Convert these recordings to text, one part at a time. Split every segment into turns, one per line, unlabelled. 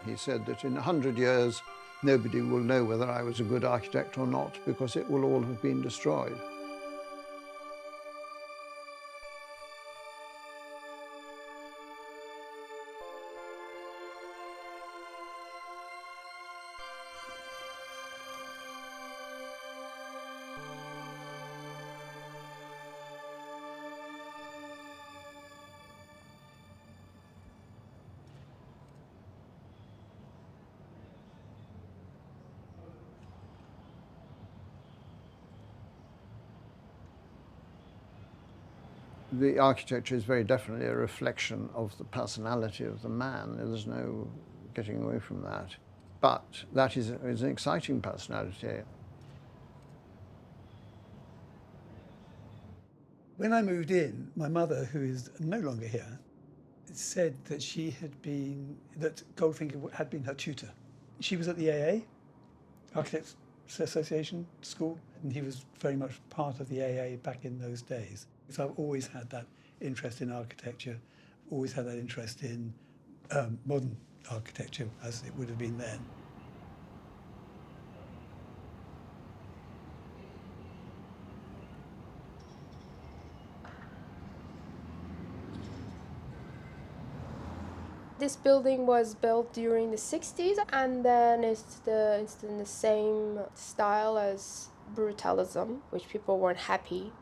He said that in 100 years, nobody will know whether I was a good architect or not because it will all have been destroyed. The architecture is very definitely a reflection of the personality of the man. There's no getting away from that. But that is an exciting personality.
When I moved in, my mother, who is no longer here, said that that Goldfinger had been her tutor. She was at the AA, Architects Association School, and he was very much part of the AA back in those days. So I've always had that interest in architecture, always had that interest in modern architecture as it would have been then.
This building was built during the 60s, and then it's in the same style as Brutalism, which people weren't happy.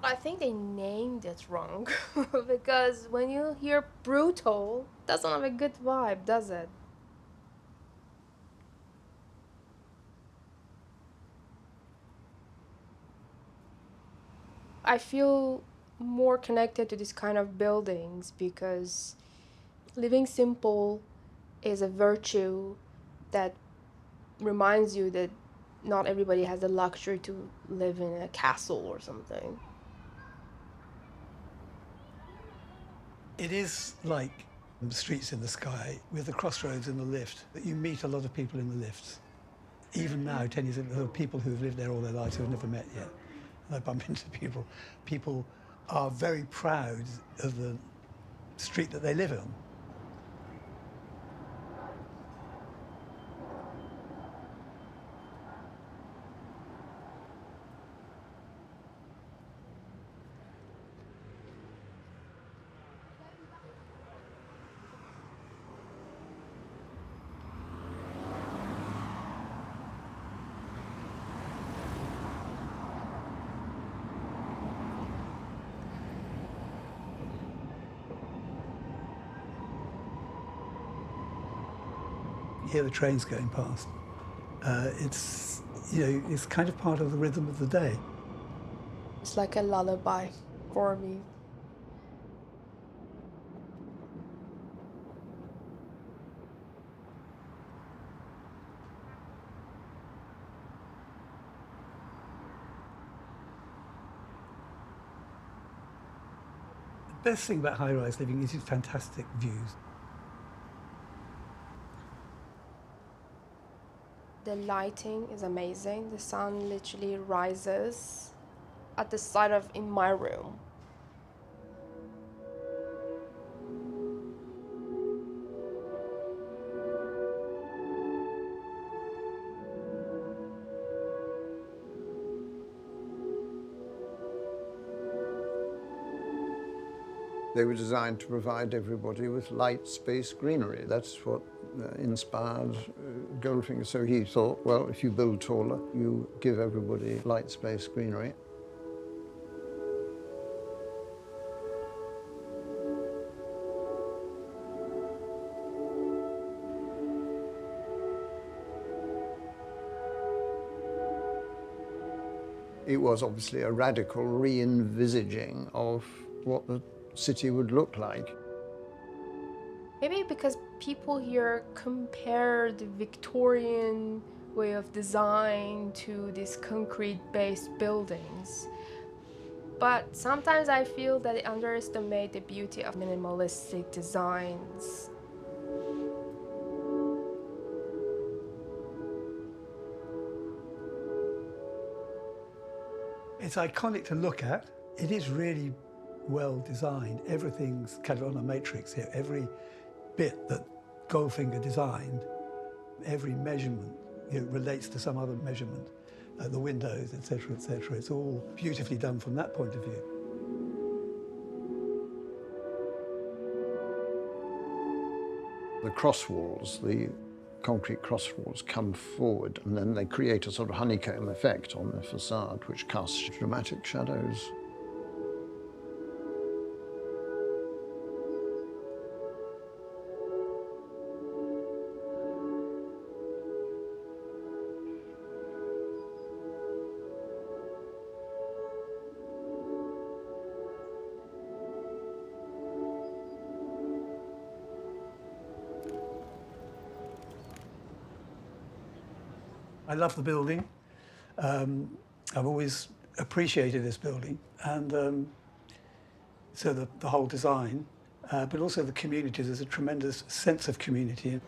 I think they named it wrong because when you hear brutal, it doesn't have a good vibe, does it? I feel more connected to this kind of buildings because living simple is a virtue that reminds you that not everybody has the luxury to live in a castle or something.
It is like Streets in the Sky with the crossroads in the lift, that you meet a lot of people in the lifts. Even now, 10 years ago, there are people who've lived there all their lives who have never met yet. And I bump into people. People are very proud of the street that they live on. You hear the trains going past. It's kind of part of the rhythm of the day.
It's like a lullaby for me.
The best thing about high-rise living is its fantastic views.
The lighting is amazing. The sun literally rises at the side of in my room.
They were designed to provide everybody with light, space, greenery. That's what inspired Goldfinger. So he thought, well, if you build taller, you give everybody light, space, greenery. It was obviously a radical re-envisaging of what the city would look like.
Maybe because people here compare the Victorian way of design to these concrete-based buildings. But sometimes I feel that they underestimate the beauty of minimalistic designs.
It's iconic to look at. It is really well designed. Everything's kind of on a matrix here. Every bit that Goldfinger designed, every measurement, relates to some other measurement. The windows, etc., etc. It's all beautifully done from that point of view.
The cross walls, the concrete cross walls, come forward and then they create a sort of honeycomb effect on the facade, which casts dramatic shadows.
I love the building. I've always appreciated this building, and so the whole design, but also the community. There's a tremendous sense of community.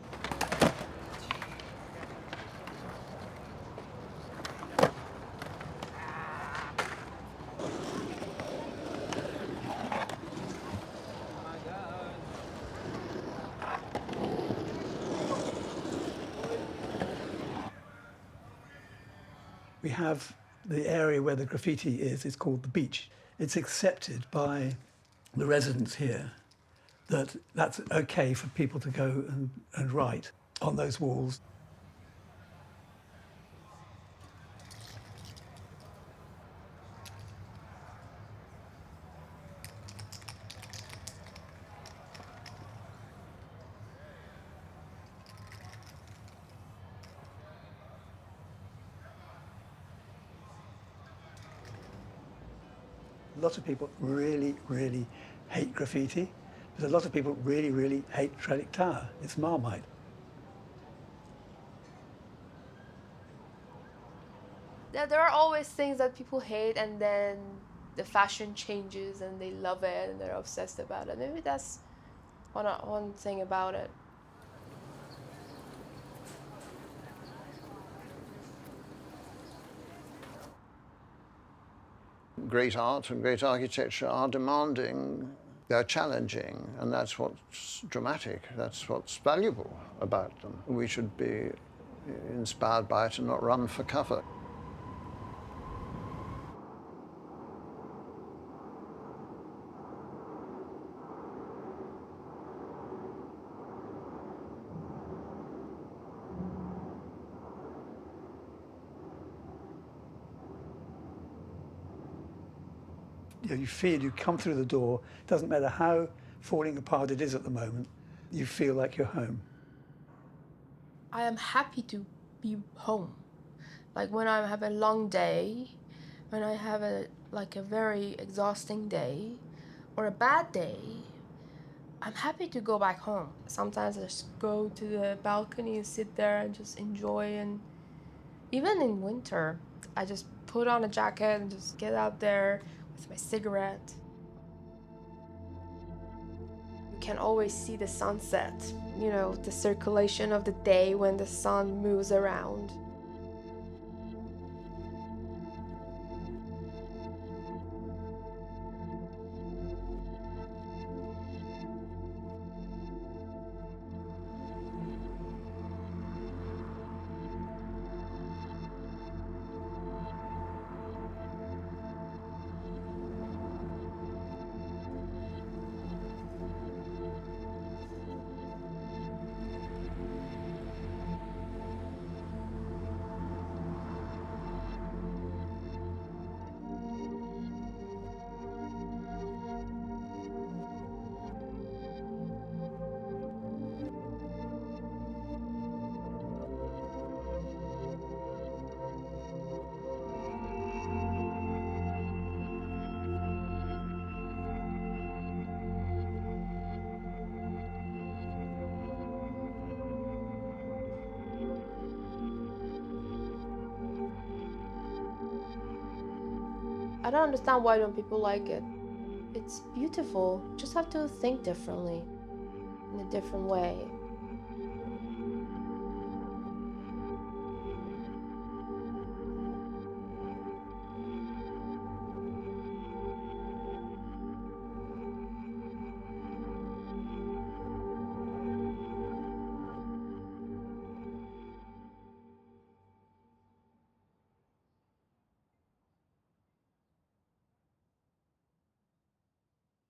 We have the area where the graffiti is called the beach. It's accepted by the residents here that that's okay for people to go and write on those walls. A lot of people really, really hate graffiti, but a lot of people really, really hate Trellick Tower. It's Marmite.
There are always things that people hate, and then the fashion changes and they love it and they're obsessed about it. Maybe that's one thing about it.
Great art and great architecture are demanding, they're challenging, and that's what's dramatic, that's what's valuable about them. We should be inspired by it and not run for cover.
You feel, you come through the door, doesn't matter how falling apart it is at the moment, you feel like you're home.
I am happy to be home. Like when I have a long day, when I have a very exhausting day or a bad day, I'm happy to go back home. Sometimes I just go to the balcony and sit there and just enjoy, and even in winter, I just put on a jacket and just get out there with my cigarette. You can always see the sunset, the circulation of the day when the sun moves around. I don't understand why don't people like it. It's beautiful. Just have to think differently, in a different way.